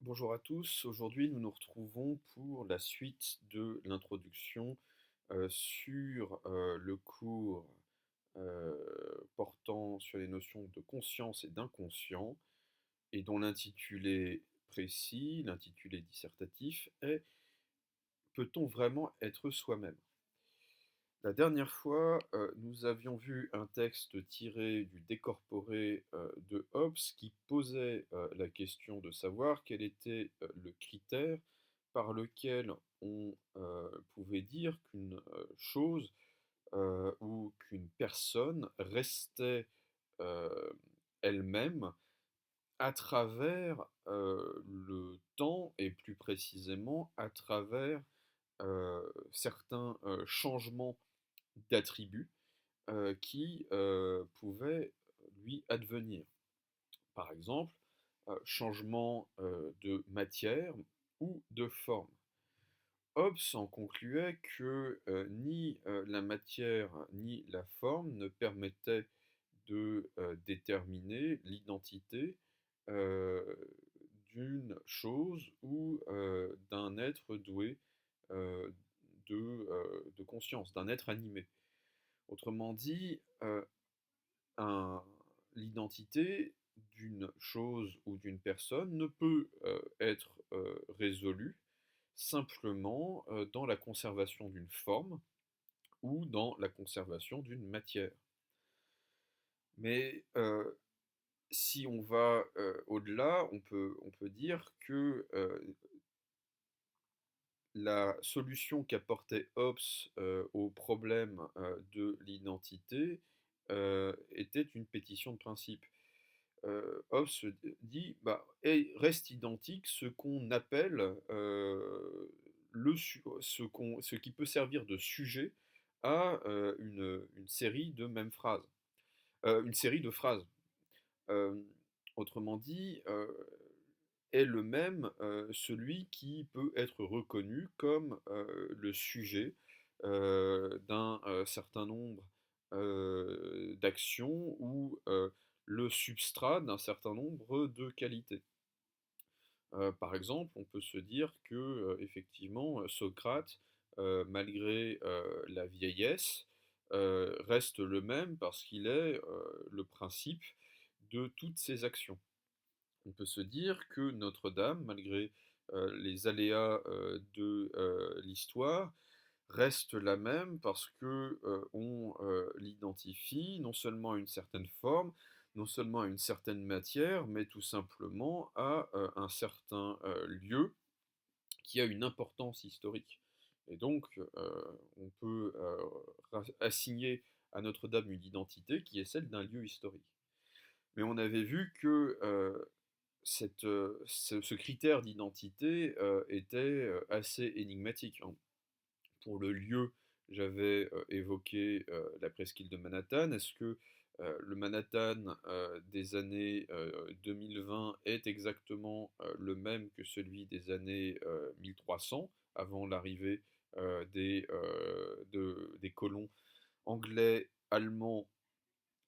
Bonjour à tous, aujourd'hui nous nous retrouvons pour la suite de l'introduction sur le cours portant sur les notions de conscience et d'inconscient et dont l'intitulé précis, l'intitulé dissertatif est Peut-on vraiment être soi-même? La dernière fois, nous avions vu un texte tiré du Décorporé de Hobbes qui posait la question de savoir quel était le critère par lequel on pouvait dire qu'une chose ou qu'une personne restait euh, elle-même à travers le temps et plus précisément à travers certains changements d'attributs qui pouvaient lui advenir. Par exemple, changement de matière ou de forme. Hobbes en concluait que ni la matière ni la forme ne permettaient de déterminer l'identité euh, d'une chose ou d'un être doué euh, de conscience, d'un être animé. Autrement dit, l'identité d'une chose ou d'une personne ne peut être résolue simplement dans la conservation d'une forme ou dans la conservation d'une matière. Mais si on va au-delà, on peut dire que la solution qu'apportait Hobbes au problème de l'identité était une pétition de principe. Hobbes dit, bah, reste identique ce qu'on appelle ce qui peut servir de sujet à une série de mêmes phrases, une série de phrases. Euh, Autrement dit, est le même celui qui peut être reconnu comme le sujet d'un certain nombre d'actions ou le substrat d'un certain nombre de qualités. Par exemple, on peut se dire que effectivement Socrate, malgré la vieillesse, reste le même parce qu'il est le principe de toutes ses actions. On peut se dire que Notre-Dame, malgré les aléas de l'histoire, reste la même parce que on l'identifie non seulement à une certaine forme, non seulement à une certaine matière, mais tout simplement à un certain lieu qui a une importance historique. Et donc, on peut assigner à Notre-Dame une identité qui est celle d'un lieu historique. Mais on avait vu que ce critère d'identité était assez énigmatique, hein. Pour le lieu, j'avais évoqué la presqu'île de Manhattan. Est-ce que le Manhattan des années 2020 est exactement le même que celui des années 1300, avant l'arrivée des colons anglais, allemands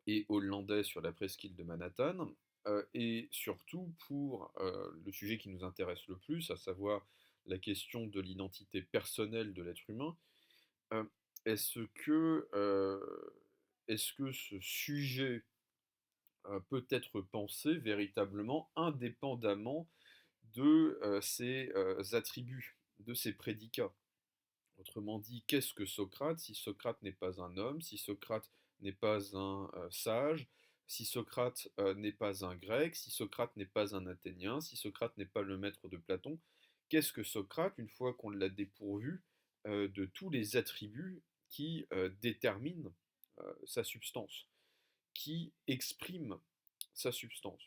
et hollandais sur la presqu'île de Manhattan? Et surtout pour le sujet qui nous intéresse le plus, à savoir la question de l'identité personnelle de l'être humain. euh, est-ce que, est-ce que ce sujet peut être pensé véritablement indépendamment de ses attributs, de ses prédicats? Autrement dit, qu'est-ce que Socrate si Socrate n'est pas un homme, si Socrate n'est pas un sage, si Socrate n'est pas un grec, si Socrate n'est pas un athénien, si Socrate n'est pas le maître de Platon? Qu'est-ce que Socrate une fois qu'on l'a dépourvu de tous les attributs qui déterminent sa substance, qui expriment sa substance?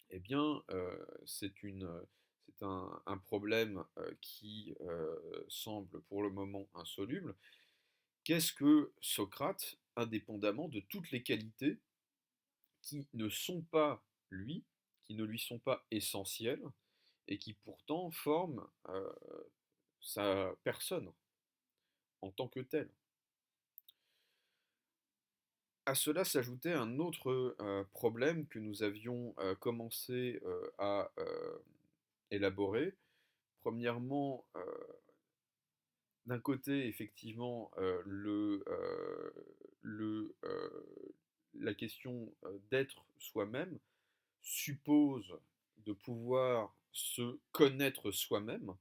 Eh bien, c'est un problème qui semble pour le moment insoluble. Qu'est-ce que Socrate, indépendamment de toutes les qualités qui ne sont pas lui, qui ne lui sont pas essentielles, et qui pourtant forment sa personne en tant que telle? À cela s'ajoutait un autre problème que nous avions commencé à élaboré. Premièrement, d'un côté, effectivement, le, la question d'être soi-même suppose de pouvoir se connaître soi-même.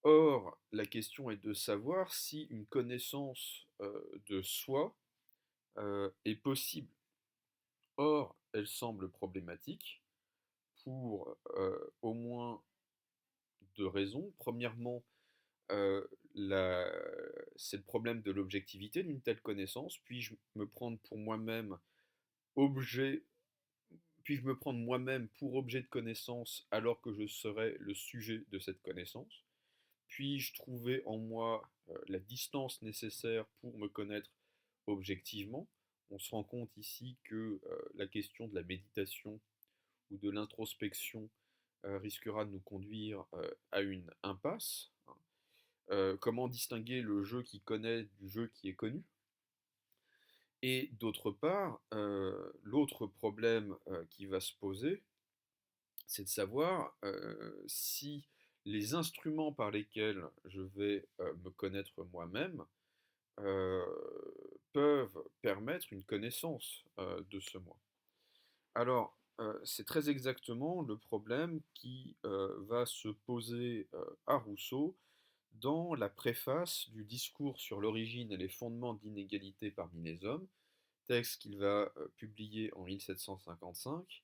Or, la question est de savoir si une connaissance de soi est possible. Or, elle semble problématique pour au moins deux raisons. Premièrement, euh, la- c'est le problème de l'objectivité d'une telle connaissance. Puis-je me prendre pour moi-même objet, puis-je me prendre moi-même pour objet de connaissance alors que je serais le sujet de cette connaissance? Puis-je trouver en moi la distance nécessaire pour me connaître objectivement? On se rend compte ici que la question de la méditation ou de l'introspection risquera de nous conduire à une impasse. Comment distinguer le jeu qui connaît du jeu qui est connu? Et d'autre part, l'autre problème qui va se poser, c'est de savoir si les instruments par lesquels je vais me connaître moi-même euh, peuvent permettre une connaissance de ce moi. Alors, c'est très exactement le problème qui va se poser à Rousseau dans la préface du discours sur l'origine et les fondements de l'inégalité parmi les hommes, texte qu'il va publier en 1755,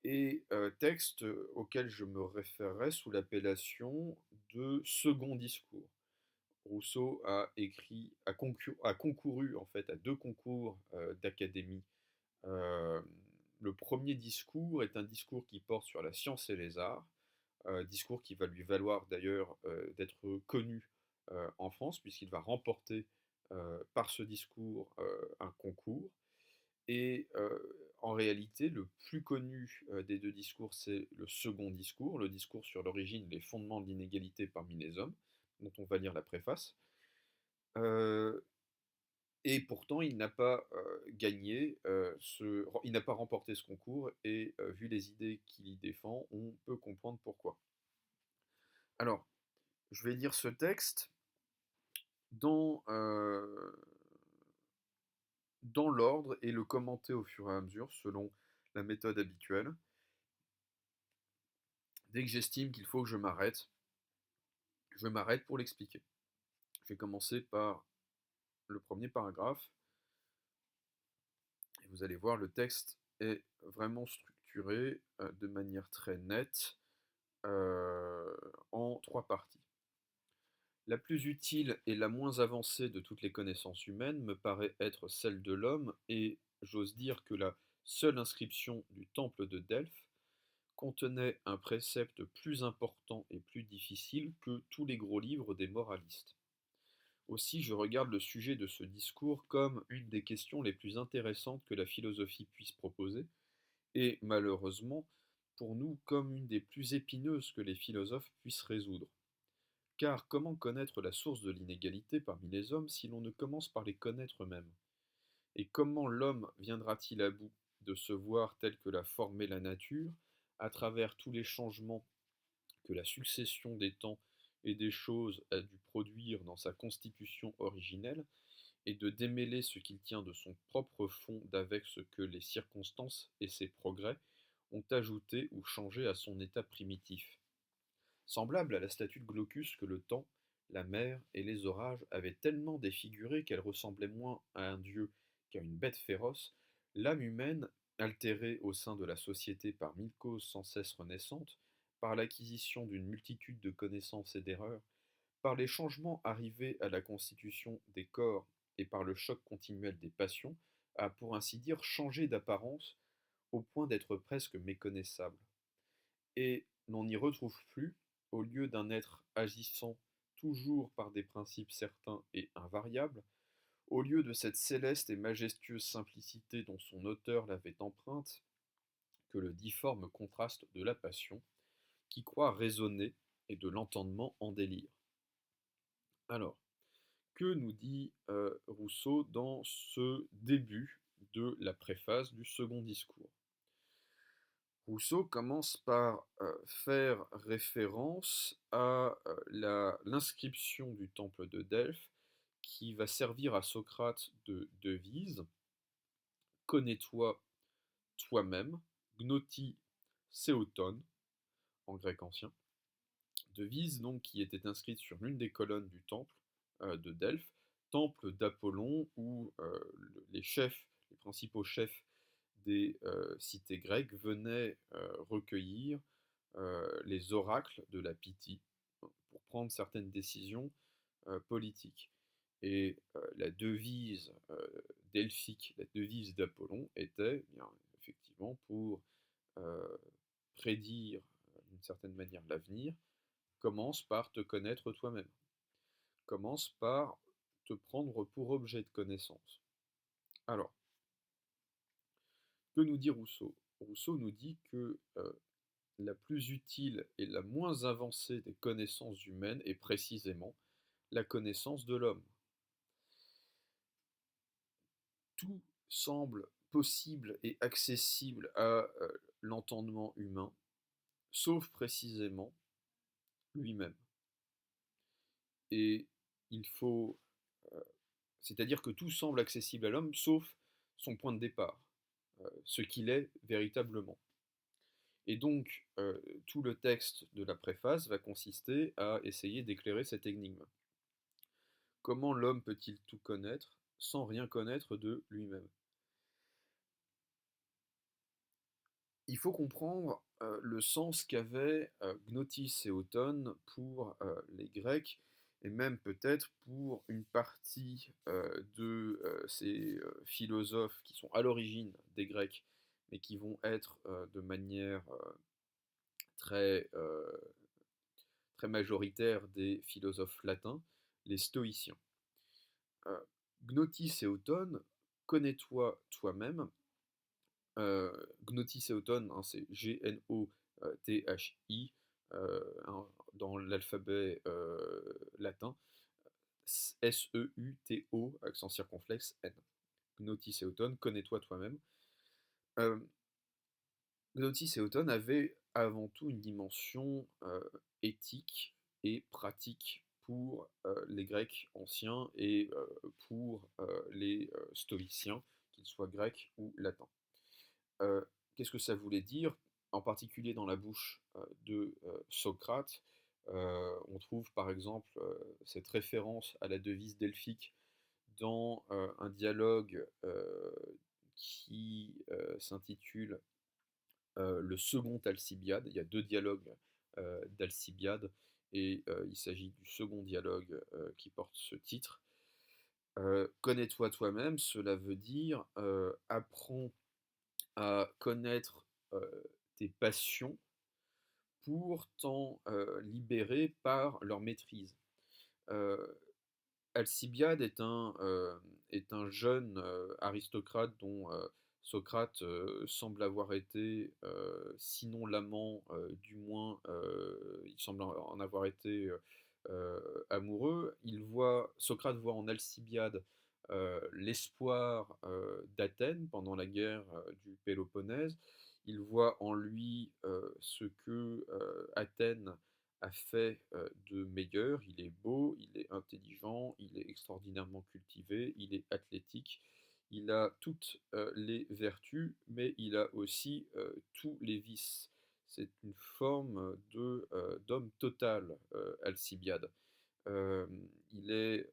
et texte auquel je me référerai sous l'appellation de second discours. Rousseau a écrit, a concouru en fait à deux concours d'académie. Euh, le premier discours est un discours qui porte sur la science et les arts, discours qui va lui valoir d'ailleurs d'être connu en France, puisqu'il va remporter par ce discours un concours. Et en réalité, le plus connu des deux discours, c'est le second discours, le discours sur l'origine et les fondements de l'inégalité parmi les hommes, dont on va lire la préface. Euh, et pourtant, il n'a pas gagné, il n'a pas remporté ce concours, et vu les idées qu'il y défend, on peut comprendre pourquoi. Alors, je vais lire ce texte dans, dans l'ordre et le commenter au fur et à mesure selon la méthode habituelle. Dès que j'estime qu'il faut que je m'arrête pour l'expliquer. Je vais commencer par le premier paragraphe. Et vous allez voir, le texte est vraiment structuré de manière très nette euh, en trois parties. La plus utile et la moins avancée de toutes les connaissances humaines me paraît être celle de l'homme, et j'ose dire que la seule inscription du temple de Delphes contenait un précepte plus important et plus difficile que tous les gros livres des moralistes. Aussi, je regarde le sujet de ce discours comme une des questions les plus intéressantes que la philosophie puisse proposer, et malheureusement, pour nous, comme une des plus épineuses que les philosophes puissent résoudre. Car comment connaître la source de l'inégalité parmi les hommes si l'on ne commence par les connaître eux-mêmes? Et comment l'homme viendra-t-il à bout de se voir tel que l'a formé la nature, à travers tous les changements que la succession des temps et des choses a dû produire dans sa constitution originelle, et de démêler ce qu'il tient de son propre fond d'avec ce que les circonstances et ses progrès ont ajouté ou changé à son état primitif. Semblable à la statue de Glaucus que le temps, la mer et les orages avaient tellement défigurée qu'elle ressemblait moins à un dieu qu'à une bête féroce, l'âme humaine, altérée au sein de la société par mille causes sans cesse renaissantes, par l'acquisition d'une multitude de connaissances et d'erreurs, par les changements arrivés à la constitution des corps et par le choc continuel des passions, a pour ainsi dire changé d'apparence au point d'être presque méconnaissable. Et l'on n'y retrouve plus, au lieu d'un être agissant toujours par des principes certains et invariables, au lieu de cette céleste et majestueuse simplicité dont son auteur l'avait empreinte, que le difforme contraste de la passion, qui croit raisonner, et de l'entendement en délire. Alors, que nous dit Rousseau dans ce début de la préface du second discours? Rousseau commence par faire référence à l'inscription du temple de Delphes qui va servir à Socrate de devise. Connais-toi toi-même, gnoti séoton en grec ancien, devise donc qui était inscrite sur l'une des colonnes du temple de Delphes, temple d'Apollon où les chefs, les principaux chefs des cités grecques venaient recueillir les oracles de la Pythie pour prendre certaines décisions politiques. Et la devise delphique, la devise d'Apollon était, eh bien, effectivement, pour euh, prédire d'une certaine manière l'avenir, commence par te connaître toi-même. Commence par te prendre pour objet de connaissance. Alors, que nous dit Rousseau? Rousseau nous dit que la plus utile et la moins avancée des connaissances humaines est précisément la connaissance de l'homme. Tout semble possible et accessible à l'entendement humain, sauf précisément lui-même. Et il faut, euh, c'est-à-dire que tout semble accessible à l'homme, sauf son point de départ, ce qu'il est véritablement. Et donc, tout le texte de la préface va consister à essayer d'éclairer cette énigme. Comment l'homme peut-il tout connaître sans rien connaître de lui-même? Il faut comprendre le sens qu'avait Gnotis et Auton pour les Grecs, et même peut-être pour une partie de ces philosophes qui sont à l'origine des Grecs, mais qui vont être de manière très, très majoritaire des philosophes latins, les stoïciens. Euh, Gnotis et Auton, connais-toi toi-même. Gnotis et Auton, hein, c'est Gnothi hein, dans l'alphabet latin, Seuto, accent circonflexe, N. Gnotis et Auton, connais-toi toi-même. Euh, Gnotis et Auton avaient avant tout une dimension éthique et pratique pour les Grecs anciens et pour les stoïciens, qu'ils soient grecs ou latins. Qu'est-ce que ça voulait dire? En particulier dans la bouche de Socrate, on trouve par exemple cette référence à la devise delphique dans un dialogue qui s'intitule le second Alcibiade. Il y a deux dialogues d'Alcibiade et il s'agit du second dialogue qui porte ce titre. Connais-toi toi-même, cela veut dire apprends à connaître tes passions pour t'en libérer par leur maîtrise. Euh, Alcibiade est un jeune aristocrate dont Socrate semble avoir été, sinon l'amant, du moins il semble en avoir été amoureux. Socrate voit en Alcibiade l'espoir d'Athènes pendant la guerre du Péloponnèse. Il voit en lui ce que Athènes a fait de meilleur. Il est beau, il est intelligent, il est extraordinairement cultivé, il est athlétique, il a toutes les vertus, mais il a aussi tous les vices. C'est une forme d'homme total, Alcibiade. Euh, il est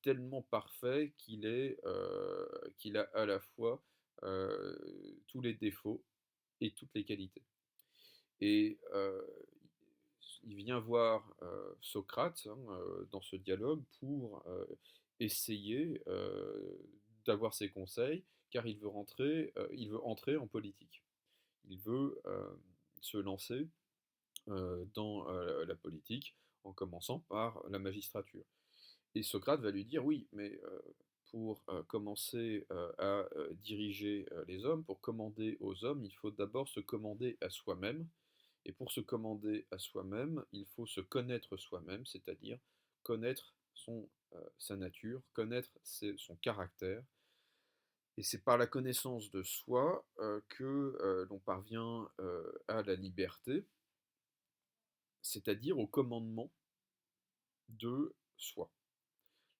tellement parfait qu'il a à la fois euh, tous les défauts et toutes les qualités. Et il vient voir Socrate hein, dans ce dialogue pour essayer d'avoir ses conseils, car il veut entrer en politique. Il veut se lancer dans la politique en commençant par la magistrature. Et Socrate va lui dire oui, mais pour commencer à diriger les hommes, pour commander aux hommes, il faut d'abord se commander à soi-même. Et pour se commander à soi-même, il faut se connaître soi-même, c'est-à-dire connaître sa nature, connaître son caractère, Et c'est par la connaissance de soi que l'on parvient à la liberté, c'est-à-dire au commandement de soi.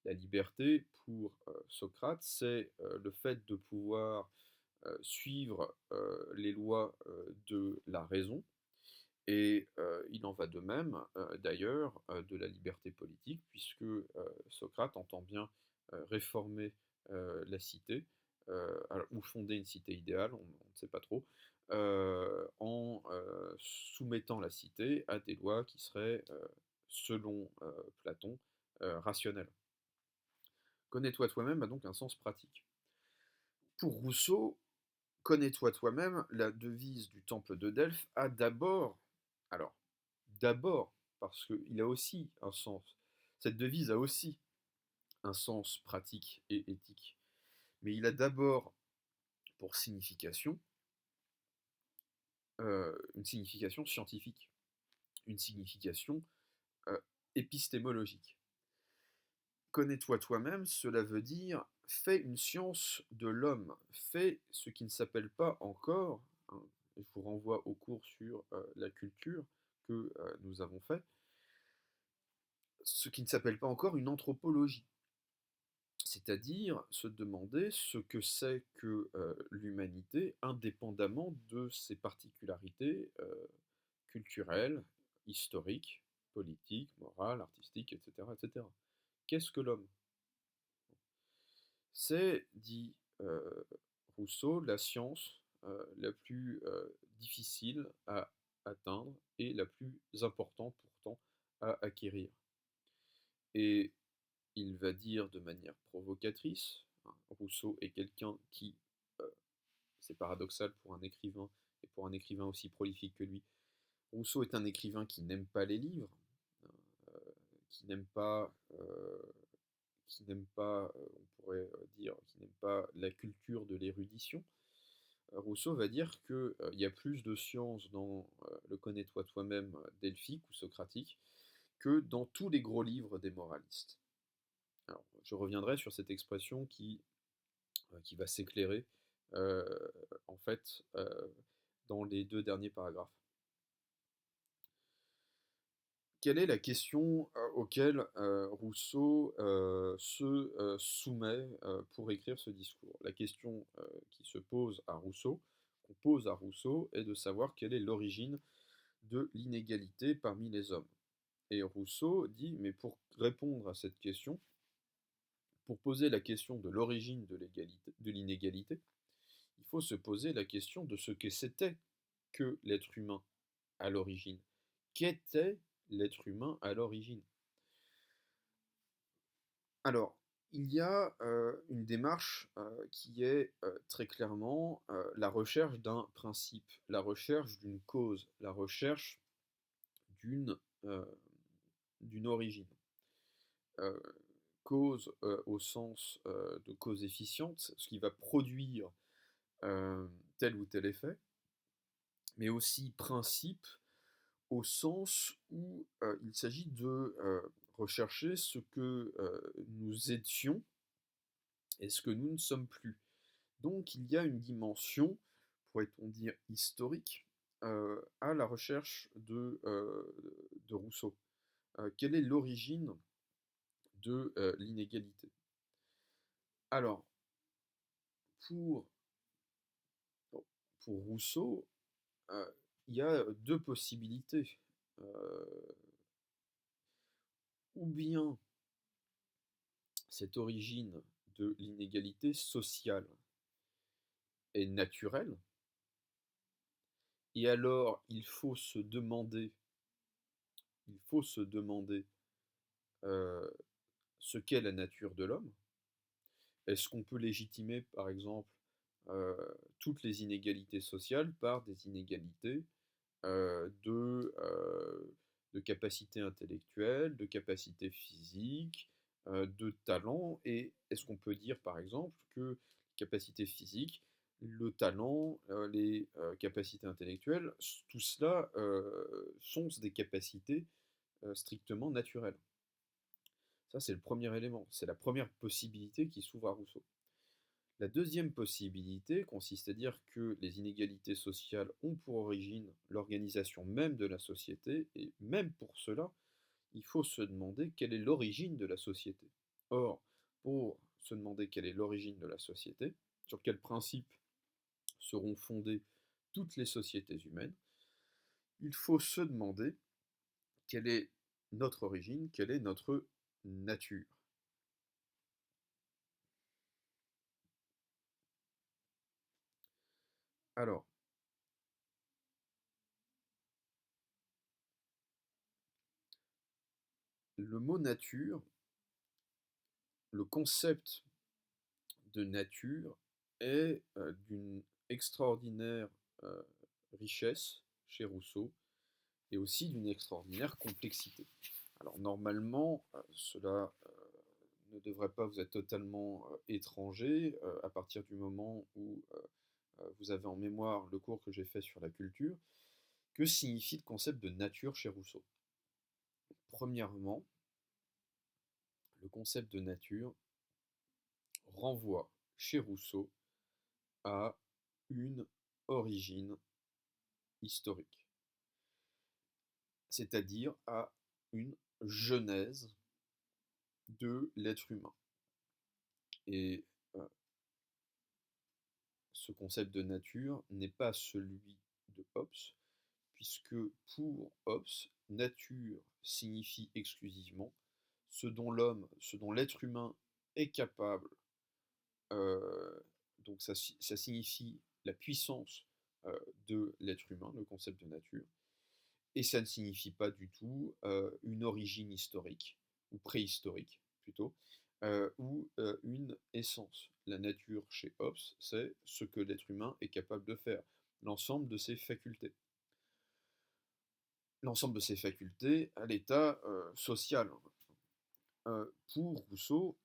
La liberté, pour Socrate, c'est le fait de pouvoir suivre les lois de la raison. Et il en va de même, d'ailleurs, de la liberté politique, puisque Socrate entend bien réformer la cité, ou fonder une cité idéale, on ne sait pas trop, en soumettant la cité à des lois qui seraient, selon Platon, rationnelles. Connais-toi toi-même a donc un sens pratique. Pour Rousseau, connais-toi toi-même, la devise du temple de Delphes a d'abord, alors, d'abord, parce qu'il a aussi un sens, cette devise a aussi un sens pratique et éthique, mais il a d'abord pour signification une signification scientifique, une signification euh, épistémologique. Connais-toi toi-même, cela veut dire fais une science de l'homme, fais ce qui ne s'appelle pas encore, hein, je vous renvoie au cours sur la culture que nous avons fait, ce qui ne s'appelle pas encore une anthropologie, c'est-à-dire se demander ce que c'est que l'humanité indépendamment de ses particularités culturelles, historiques, politiques, morales, artistiques, etc. etc. Qu'est-ce que l'homme? C'est, dit Rousseau, la science la plus difficile à atteindre et la plus importante pourtant à acquérir. Et il va dire de manière provocatrice, hein, Rousseau est quelqu'un qui, euh, c'est paradoxal pour un écrivain, et pour un écrivain aussi prolifique que lui, Rousseau est un écrivain qui n'aime pas les livres, hein, qui n'aime pas on pourrait dire, qui n'aime pas la culture de l'érudition. Rousseau va dire qu'il y a plus de science dans le connais-toi toi-même delphique ou socratique que dans tous les gros livres des moralistes. Alors, je reviendrai sur cette expression qui va s'éclairer euh, en fait dans les deux derniers paragraphes. Quelle est la question auquel Rousseau se soumet pour écrire ce discours? La question qui se pose à Rousseau, qu'on pose à Rousseau, est de savoir quelle est l'origine de l'inégalité parmi les hommes. Et Rousseau dit, mais pour répondre à cette question, pour poser la question de l'origine de l'inégalité, il faut se poser la question de ce que c'était que l'être humain à l'origine. Qu'était l'être humain à l'origine? Alors, il y a une démarche qui est très clairement la recherche d'un principe, la recherche d'une cause, la recherche d'une euh, d'une origine. Euh, Cause au sens de cause efficiente, ce qui va produire tel ou tel effet, mais aussi principe au sens où il s'agit de rechercher ce que nous étions et ce que nous ne sommes plus. Donc il y a une dimension, pourrait-on dire, historique à la recherche de Rousseau. Quelle est l'origine de l'inégalité? Alors, pour, pour Rousseau, euh, il y a deux possibilités. Euh, ou bien cette origine de l'inégalité sociale est naturelle, et alors il faut se demander euh, ce qu'est la nature de l'homme. Est-ce qu'on peut légitimer, par exemple, euh, toutes les inégalités sociales par des inégalités de capacité intellectuelle, de capacité physique, de talent? Et est-ce qu'on peut dire, par exemple, que capacité physique, le talent, les capacités intellectuelles, tout cela sont des capacités strictement naturelles? Ça, c'est le premier élément, c'est la première possibilité qui s'ouvre à Rousseau. La deuxième possibilité consiste à dire que les inégalités sociales ont pour origine l'organisation même de la société, et même pour cela, il faut se demander quelle est l'origine de la société. Or, pour se demander quelle est l'origine de la société, sur quels principes seront fondées toutes les sociétés humaines, il faut se demander quelle est notre origine, quelle est notre nature. Alors, le mot nature, le concept de nature est d'une extraordinaire euh, richesse chez Rousseau et aussi d'une extraordinaire complexité. Alors normalement, cela ne devrait pas vous être totalement étranger à partir du moment où vous avez en mémoire le cours que j'ai fait sur la culture. Que signifie le concept de nature chez Rousseau? Premièrement, le concept de nature renvoie chez Rousseau à une origine historique, c'est-à-dire à une genèse de l'être humain. Et ce concept de nature n'est pas celui de Hobbes, puisque pour Hobbes, nature signifie exclusivement ce dont l'être humain est capable. euh, donc ça signifie la puissance de l'être humain, le concept de nature, et ça ne signifie pas du tout une origine historique, ou préhistorique plutôt, ou une essence. La nature chez Hobbes, c'est ce que l'être humain est capable de faire, l'ensemble de ses facultés. L'ensemble de ses facultés à l'état social. Pour Rousseau,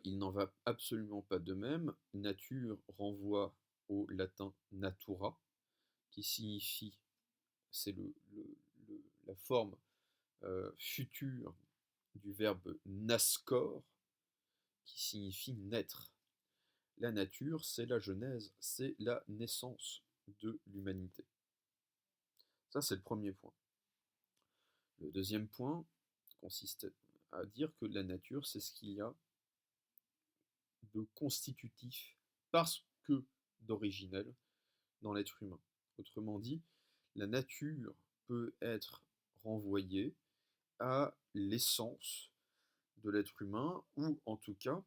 il n'en va absolument pas de même. Nature renvoie au latin natura, qui signifie, c'est la forme future du verbe nascor, qui signifie naître. La nature, c'est la genèse, c'est la naissance de l'humanité. Ça, c'est le premier point. Le deuxième point consiste à dire que la nature, c'est ce qu'il y a de constitutif, parce que d'originel, dans l'être humain. Autrement dit, la nature peut être renvoyée à l'essence de l'être humain, ou en tout cas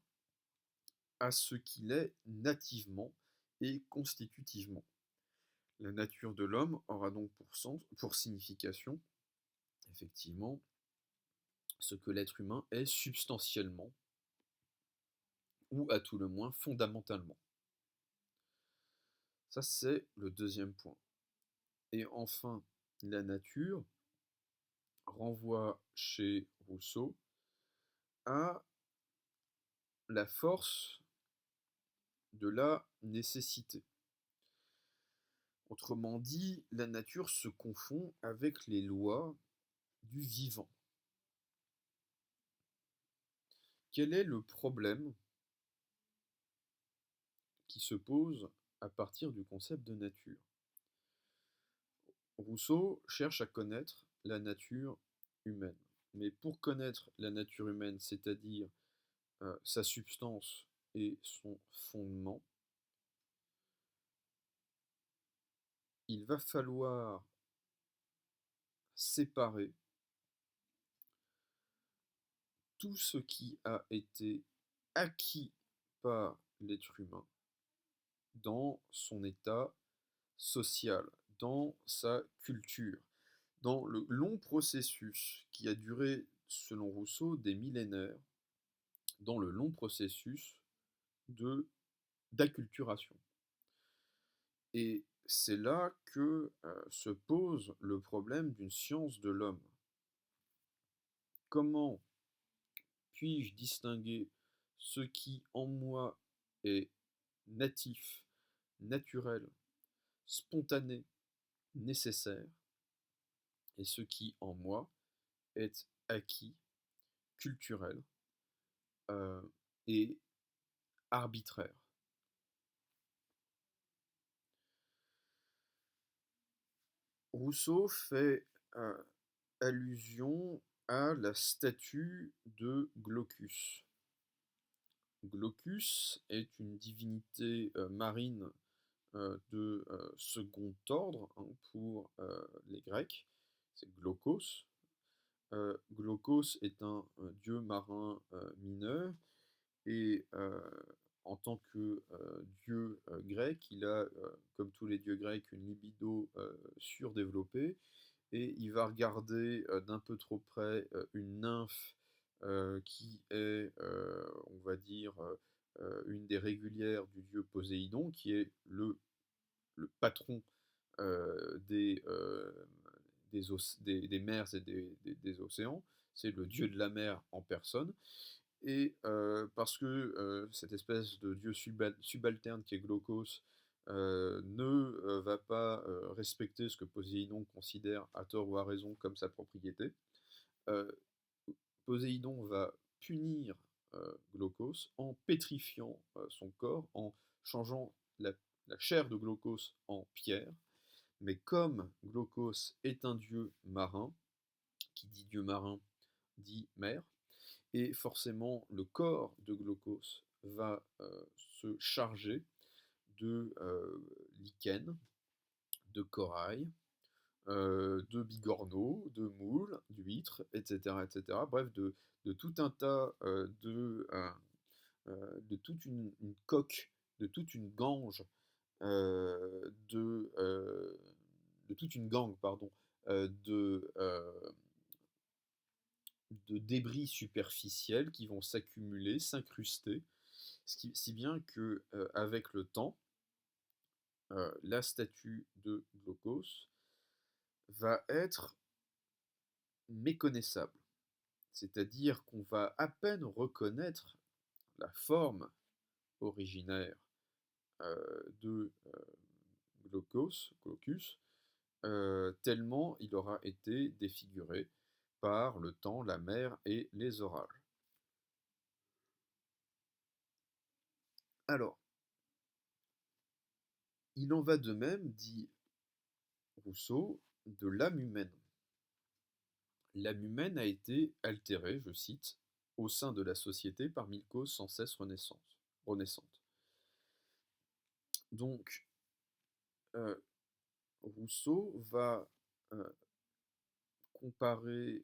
à ce qu'il est nativement et constitutivement. La nature de l'homme aura donc pour sens, pour signification, effectivement, ce que l'être humain est substantiellement, ou à tout le moins fondamentalement. Ça, c'est le deuxième point. Et enfin, la nature renvoie chez Rousseau à la force de la nécessité. Autrement dit, la nature se confond avec les lois du vivant. Quel est le problème qui se pose à partir du concept de nature? Rousseau cherche à connaître la nature humaine. Mais pour connaître la nature humaine, c'est-à-dire sa substance et son fondement, il va falloir séparer tout ce qui a été acquis par l'être humain dans son état social, dans sa culture, dans le long processus qui a duré, selon Rousseau, des millénaires, dans le long processus de d'acculturation. Et c'est là que se pose le problème d'une science de l'homme. Comment puis-je distinguer ce qui en moi est natif, naturel, spontané, nécessaire, et ce qui en moi est acquis, culturel et arbitraire? Rousseau fait allusion à la statue de Glaucus. Glaucus est une divinité marine de second ordre, hein, pour les Grecs. C'est Glaucos. Glaucos est un dieu marin mineur et en tant que dieu grec, il a, comme tous les dieux grecs, une libido surdéveloppée et il va regarder d'un peu trop près une nymphe qui est, on va dire, une des régulières du dieu Poséidon, qui est le patron des mers et des océans. C'est le dieu de la mer en personne. Et parce que cette espèce de dieu subalterne qui est Glaucos ne va pas respecter ce que Poséidon considère à tort ou à raison comme sa propriété, euh, Poséidon va punir Glaucos en pétrifiant son corps, en changeant la chair de Glaucos en pierre. Mais comme Glaucos est un dieu marin, qui dit dieu marin dit mer, et forcément le corps de Glaucos va se charger de lichen, de corail, de bigorneaux, de moules, d'huîtres, etc., etc. Bref, de tout un tas de toute une coque, de toute une gange, euh, de, euh, de toute une gangue, pardon, euh, de, euh, de débris superficiels qui vont s'accumuler, s'incruster, si bien que avec le temps, la statue de Glaucos va être méconnaissable. C'est-à-dire qu'on va à peine reconnaître la forme originaire de Glaucus, tellement il aura été défiguré par le temps, la mer et les orages. Alors, il en va de même, dit Rousseau, de l'âme humaine. L'âme humaine a été altérée, je cite, au sein de la société par mille causes sans cesse renaissantes. Donc, euh, Rousseau va euh, comparer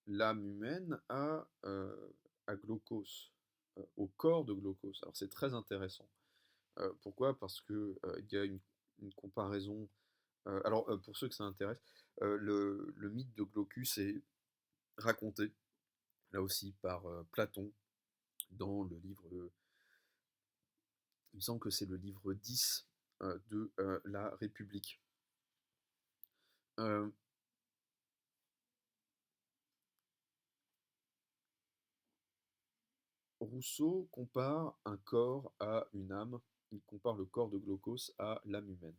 l'âme humaine à Glaucos, au corps de Glaucos. Alors c'est très intéressant. Pourquoi? Parce que il y a une comparaison. Alors pour ceux que ça intéresse, le mythe de Glaucus est raconté là aussi par Platon dans le livre il me semble que c'est le livre 10 de la République. Euh, Rousseau compare un corps à une âme, il compare le corps de Glaucos à l'âme humaine.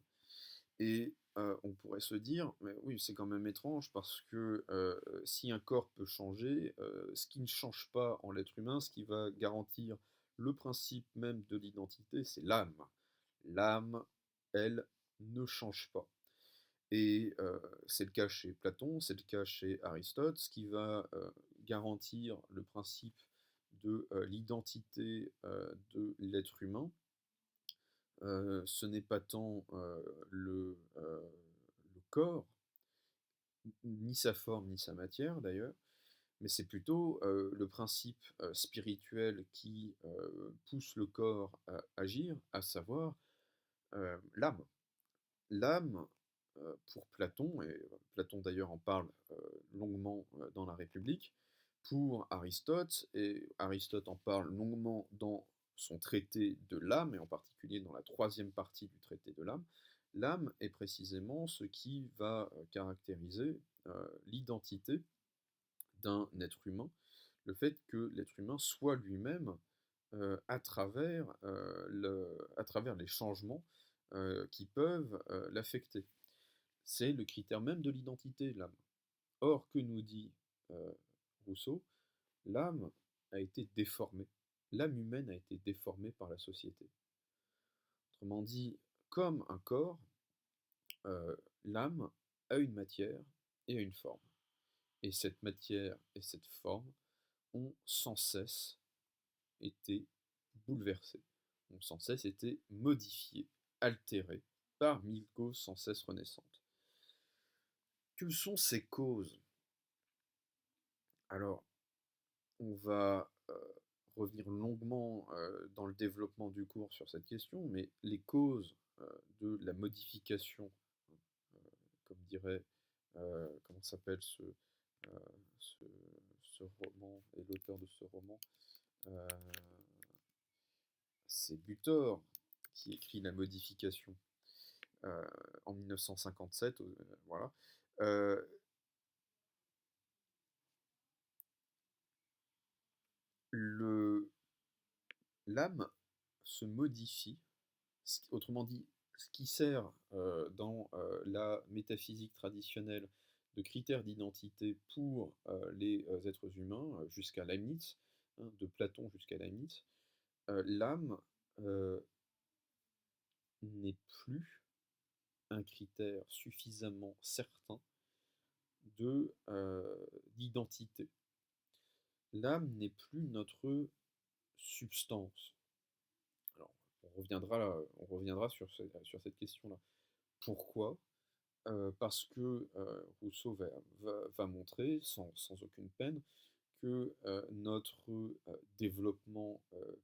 Et on pourrait se dire, mais oui, c'est quand même étrange parce que si un corps peut changer, ce qui ne change pas en l'être humain, ce qui va garantir le principe même de l'identité, c'est l'âme. L'âme, elle, ne change pas. Et c'est le cas chez Platon, c'est le cas chez Aristote, ce qui va garantir le principe de l'identité de l'être humain. Ce n'est pas tant le corps, ni sa forme, ni sa matière d'ailleurs, mais c'est plutôt le principe spirituel qui pousse le corps à agir, à savoir l'âme. L'âme, pour Platon, et Platon d'ailleurs en parle longuement dans la République, pour Aristote, et Aristote en parle longuement dans son traité de l'âme, et en particulier dans la troisième partie du traité de l'âme, l'âme est précisément ce qui va caractériser l'identité d'un être humain, le fait que l'être humain soit lui-même à travers les changements qui peuvent l'affecter. C'est le critère même de l'identité, l'âme. Or, que nous dit euh, Rousseau? L'âme a été déformée. L'âme humaine a été déformée par la société. Autrement dit, comme un corps, l'âme a une matière et a une forme. Et cette matière et cette forme ont sans cesse été bouleversées, ont sans cesse été modifiées, altérées par mille causes sans cesse renaissantes. Que sont ces causes? Alors, on va revenir longuement dans le développement du cours sur cette question, mais les causes de la modification, euh, comme dirait, comment s'appelle euh, ce, ce roman et l'auteur de ce roman, euh, c'est Butor qui écrit La modification euh, en 1957, voilà. Euh, L'âme se modifie, autrement dit, ce qui sert dans la métaphysique traditionnelle de critères d'identité pour les êtres humains, jusqu'à Leibniz, hein, de Platon jusqu'à Leibniz, l'âme euh, n'est plus un critère suffisamment certain d'identité. L'âme n'est plus notre substance. Alors, on reviendra sur cette question-là. Pourquoi? Parce que Rousseau va montrer, sans aucune peine, que notre développement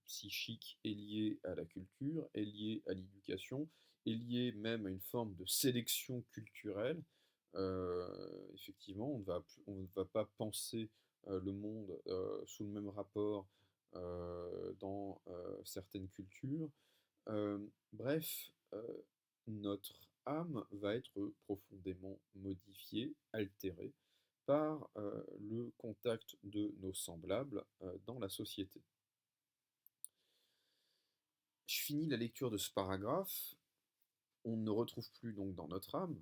psychique est lié à la culture, est lié à l'éducation, est lié même à une forme de sélection culturelle. Effectivement, on ne va pas penser le monde sous le même rapport dans certaines cultures. Bref, notre âme va être profondément modifiée, altérée par le contact de nos semblables dans la société. Je finis la lecture de ce paragraphe. On ne retrouve plus donc dans notre âme,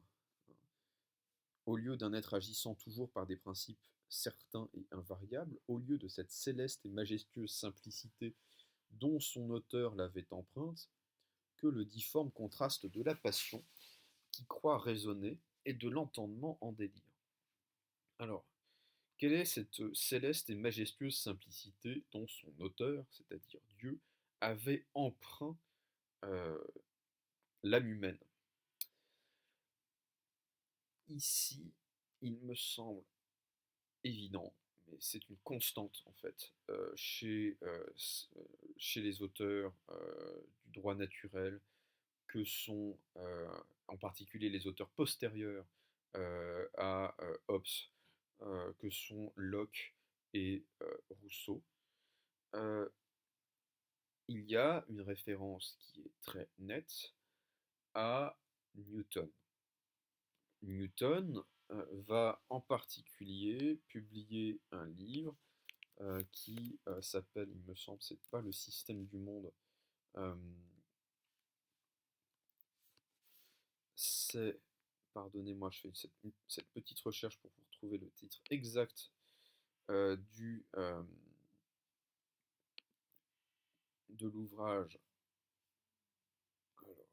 au lieu d'un être agissant toujours par des principes certains et invariables, au lieu de cette céleste et majestueuse simplicité dont son auteur l'avait empreinte, que le difforme contraste de la passion, qui croit raisonner, et de l'entendement en délire. Alors, quelle est cette céleste et majestueuse simplicité dont son auteur, c'est-à-dire Dieu, avait empreint euh, l'âme humaine? Ici, il me semble évident, mais c'est une constante en fait, chez les auteurs du droit naturel, que sont en particulier les auteurs postérieurs à Hobbes, que sont Locke et Rousseau. Euh, il y a une référence qui est très nette à Newton. Newton va en particulier publier un livre qui s'appelle, il me semble, c'est pas le système du monde, euh, c'est, pardonnez-moi, je fais cette petite recherche pour vous retrouver le titre exact euh, du, euh, de l'ouvrage. Alors,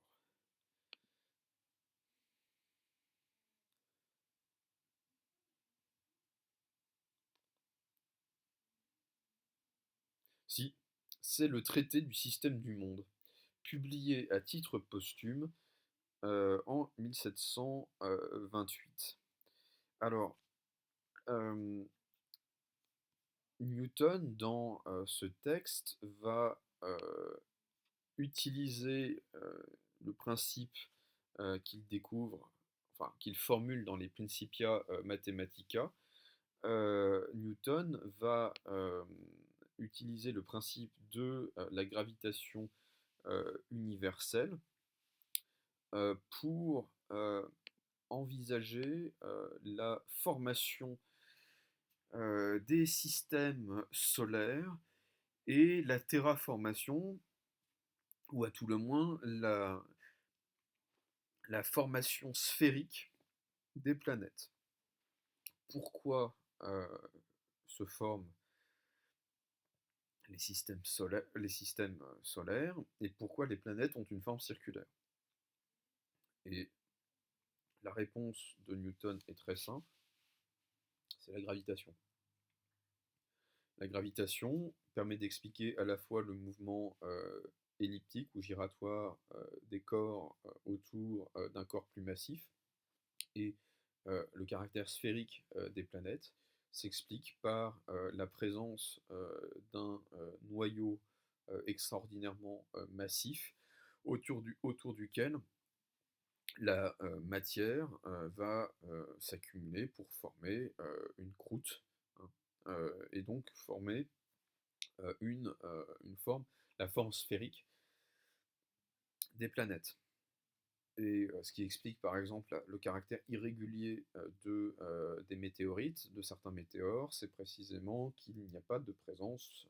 si, c'est le traité du système du monde, publié à titre posthume en 1728. Alors, euh, Newton, dans ce texte, va utiliser le principe qu'il découvre, enfin qu'il formule dans les Principia Mathematica. Newton va utiliser le principe de la gravitation universelle pour envisager la formation des systèmes solaires et la terraformation, ou à tout le moins la formation sphérique des planètes. Pourquoi se forment les systèmes solaires et pourquoi les planètes ont une forme circulaire? Et La réponse de Newton est très simple, c'est la gravitation. La gravitation permet d'expliquer à la fois le mouvement elliptique ou giratoire des corps autour d'un corps plus massif, et le caractère sphérique des planètes s'explique par la présence d'un noyau extraordinairement massif autour duquel la matière va s'accumuler pour former une croûte, hein, et donc former une forme, la forme sphérique des planètes. Et ce qui explique par exemple le caractère irrégulier des météorites, de certains météores, c'est précisément qu'il n'y a pas de présence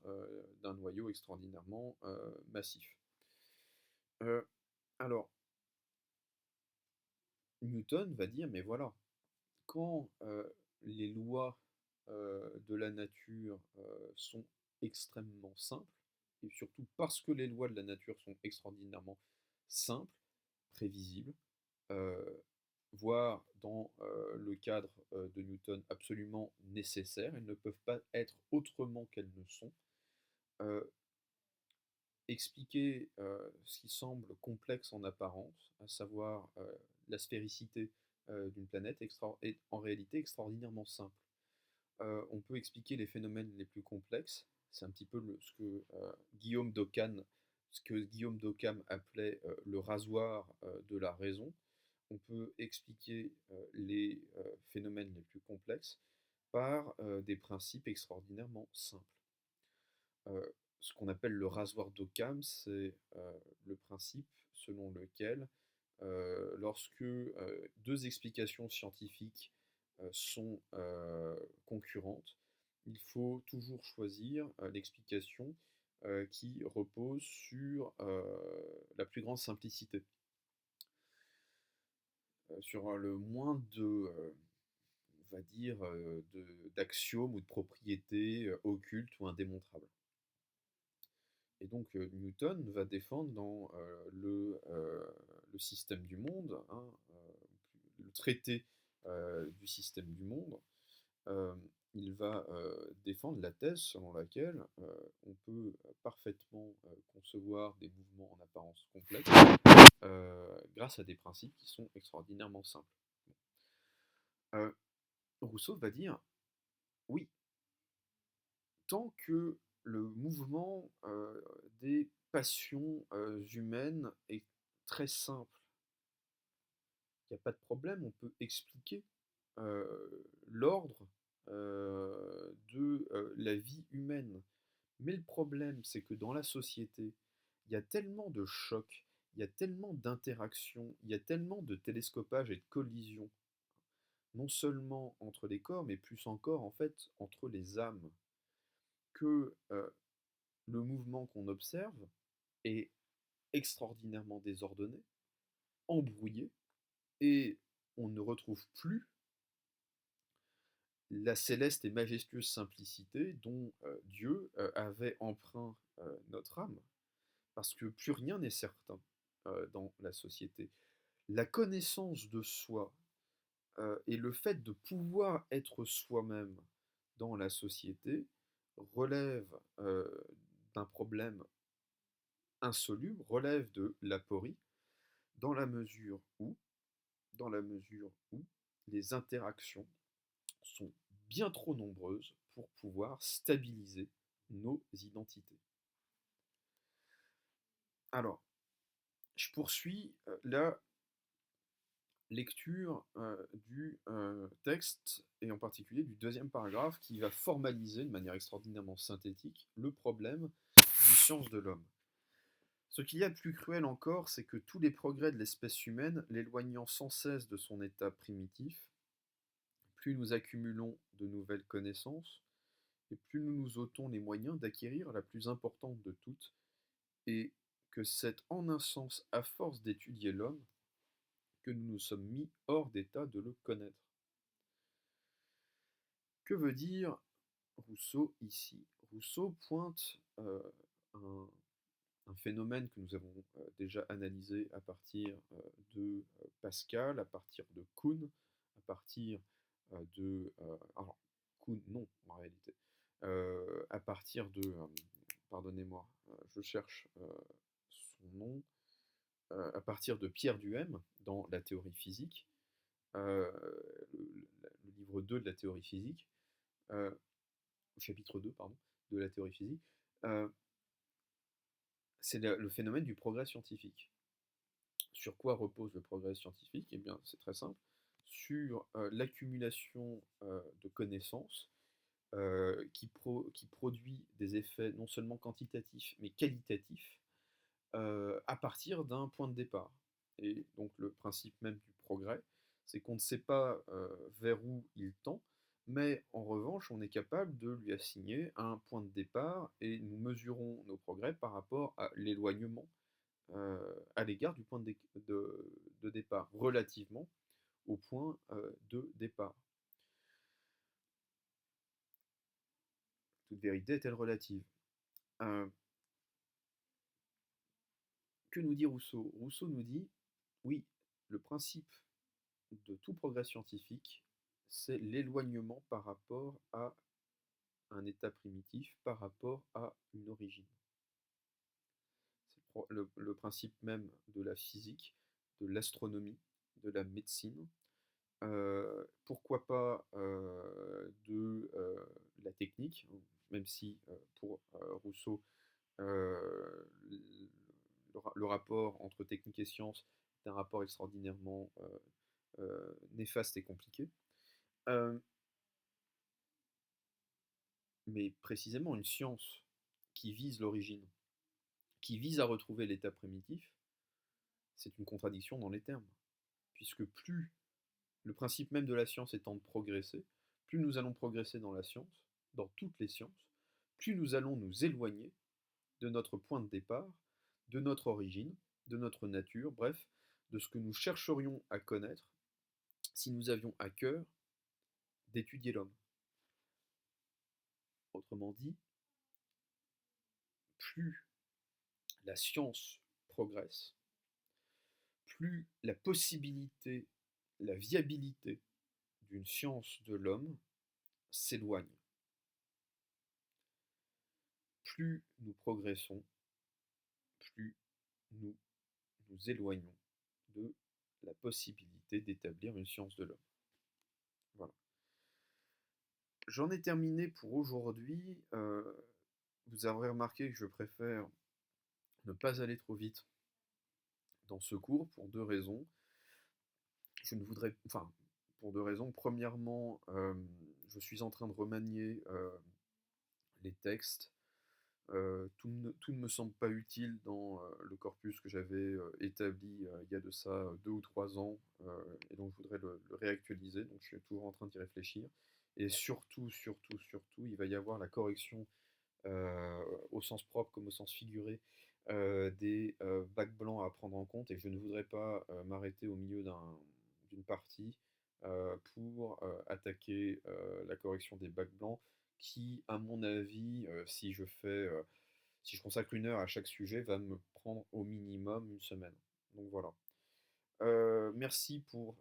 d'un noyau extraordinairement massif. Euh, alors, Newton va dire, mais voilà, quand les lois de la nature sont extrêmement simples, et surtout parce que les lois de la nature sont extraordinairement simples, prévisibles, euh, voire dans le cadre de Newton absolument nécessaires, elles ne peuvent pas être autrement qu'elles ne sont. Euh, Expliquer ce qui semble complexe en apparence, à savoir la sphéricité d'une planète, est en réalité extraordinairement simple. On peut expliquer les phénomènes les plus complexes, c'est un petit peu ce que Guillaume d'Occam appelait le rasoir de la raison. On peut expliquer les phénomènes les plus complexes par des principes extraordinairement simples. Euh, Ce qu'on appelle le rasoir d'Occam, c'est le principe selon lequel, lorsque deux explications scientifiques sont concurrentes, il faut toujours choisir l'explication qui repose sur la plus grande simplicité, sur le moins on va dire, d'axiomes ou de propriétés occultes ou indémontrables. Et donc Newton va défendre dans le système du monde, hein, le traité du système du monde, euh, il va défendre la thèse selon laquelle on peut parfaitement concevoir des mouvements en apparence complexes grâce à des principes qui sont extraordinairement simples. Euh, Rousseau va dire, oui, tant que le mouvement des passions humaines est très simple, il n'y a pas de problème, on peut expliquer l'ordre de la vie humaine. Mais le problème, c'est que dans la société, il y a tellement de chocs, il y a tellement d'interactions, il y a tellement de télescopage et de collisions, non seulement entre les corps, mais plus encore en fait entre les âmes, que le mouvement qu'on observe est extraordinairement désordonné, embrouillé, et on ne retrouve plus la céleste et majestueuse simplicité dont Dieu avait empreint notre âme, parce que plus rien n'est certain dans la société. La connaissance de soi et le fait de pouvoir être soi-même dans la société relève d'un problème insoluble, relève de l'aporie, dans la mesure où, dans la mesure où les interactions sont bien trop nombreuses pour pouvoir stabiliser nos identités. Alors, je poursuis la lecture du texte, et en particulier du deuxième paragraphe, qui va formaliser de manière extraordinairement synthétique le problème du sens de l'homme. Ce qu'il y a de plus cruel encore, c'est que tous les progrès de l'espèce humaine, l'éloignant sans cesse de son état primitif, plus nous accumulons de nouvelles connaissances, et plus nous nous ôtons les moyens d'acquérir la plus importante de toutes, et que c'est en un sens à force d'étudier l'homme que nous nous sommes mis hors d'état de le connaître. Que veut dire Rousseau ici? Rousseau pointe un un phénomène que nous avons déjà analysé à partir de Pascal, à partir de Kuhn, à partir alors, Kuhn, non, en réalité. À partir de... pardonnez-moi, je cherche son nom. À partir de Pierre Duhem, dans la théorie physique, euh, le livre 2 de la théorie physique, euh, chapitre 2, pardon, de la théorie physique, euh, c'est le phénomène du progrès scientifique. Sur quoi repose le progrès scientifique? Eh bien, c'est très simple. Sur l'accumulation de connaissances qui produit des effets non seulement quantitatifs, mais qualitatifs à partir d'un point de départ. Et donc le principe même du progrès, c'est qu'on ne sait pas vers où il tend, mais en revanche, on est capable de lui assigner un point de départ et nous mesurons nos progrès par rapport à l'éloignement à l'égard du point de départ, relativement au point de départ. Toute vérité est-elle relative? Euh, que nous dit Rousseau? Rousseau nous dit, oui, le principe de tout progrès scientifique, c'est l'éloignement par rapport à un état primitif, par rapport à une origine. C'est le principe même de la physique, de l'astronomie, de la médecine, pourquoi pas de la technique, même si pour Rousseau, le rapport entre technique et science est un rapport extraordinairement néfaste et compliqué. Euh, mais précisément une science qui vise l'origine, qui vise à retrouver l'état primitif, c'est une contradiction dans les termes. Puisque plus le principe même de la science étant de progresser, plus nous allons progresser dans la science, dans toutes les sciences, plus nous allons nous éloigner de notre point de départ, de notre origine, de notre nature, bref, de ce que nous chercherions à connaître si nous avions à cœur d'étudier l'homme. Autrement dit, plus la science progresse, plus la possibilité, la viabilité d'une science de l'homme s'éloigne. Plus nous progressons, plus nous nous éloignons de la possibilité d'établir une science de l'homme. Voilà. J'en ai terminé pour aujourd'hui. Vous aurez remarqué que je préfère ne pas aller trop vite dans ce cours pour deux raisons. Je ne voudrais, enfin, pour deux raisons. Premièrement, je suis en train de remanier les textes. Tout ne me semble pas utile dans le corpus que j'avais établi il y a de ça 2 ou 3 ans, et donc je voudrais le réactualiser, donc je suis toujours en train d'y réfléchir. Et surtout, surtout, surtout, il va y avoir la correction au sens propre comme au sens figuré des bacs blancs à prendre en compte, et je ne voudrais pas m'arrêter au milieu d'une partie pour attaquer la correction des bacs blancs qui, à mon avis, si je consacre 1 heure à chaque sujet, va me prendre au minimum une semaine. Donc voilà. Merci pour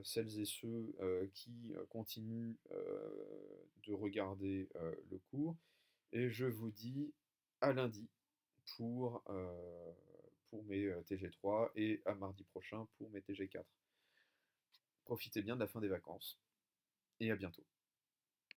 celles et ceux qui continuent de regarder le cours. Et je vous dis à lundi pour mes TG3 et à mardi prochain pour mes TG4. Profitez bien de la fin des vacances et à bientôt.